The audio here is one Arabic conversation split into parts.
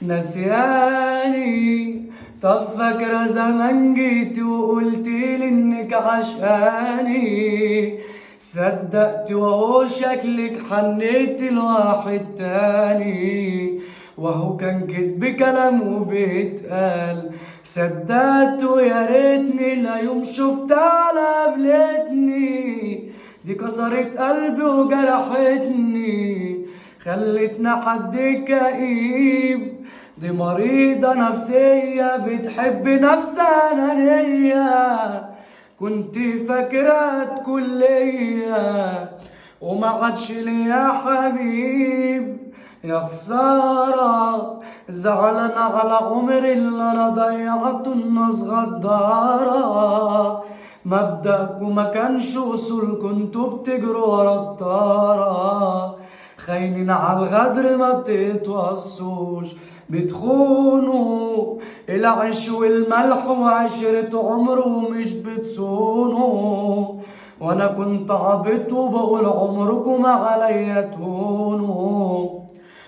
نسياني. طب فاكرة زمان جيتي وقلتيلي انك عشقاني، صدقت وهو شكلك حنيتي لواحد تاني، وهو كان كدب كلام وبيتقال، صدقت ويا ريتني لا يوم شفتها لا قابلتني، دي كسرت قلبي وجرحتني، خلتنا حد كئيب، دي مريضة نفسية بتحب نفسها أنانية، كنت فاكرة تكون ليا وما عادش ليا حبيب، يا خسارة زعلان على عمري اللي أنا ضيعته الناس غدارة، مبدأكوا ما كانش وصول، كنتوا بتجروا ورا الطارة، خاينين على الغدر ما تتوصوش، بتخونوا العيش والملح وعشرة عمر ومش بتصونوا، وانا كنت عبيط وبقول عمركم عليا تهونوا،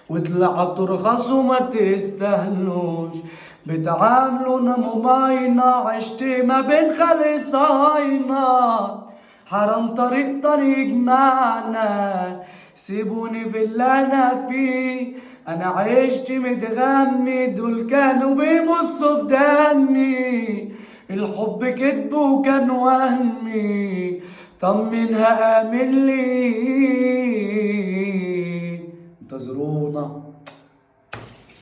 وطلعتوا رخص وما تستاهلوش، بتعاملونا مماينة، عشت ما بين خلي صاينة، حرام طريق معنا، سيبوني في اللي انا فيه، انا عشت متغمي، دول كانوا بيبصوا في دمي، الحب كدب وكان وهمي، طمنها امن لي، انتظرونا.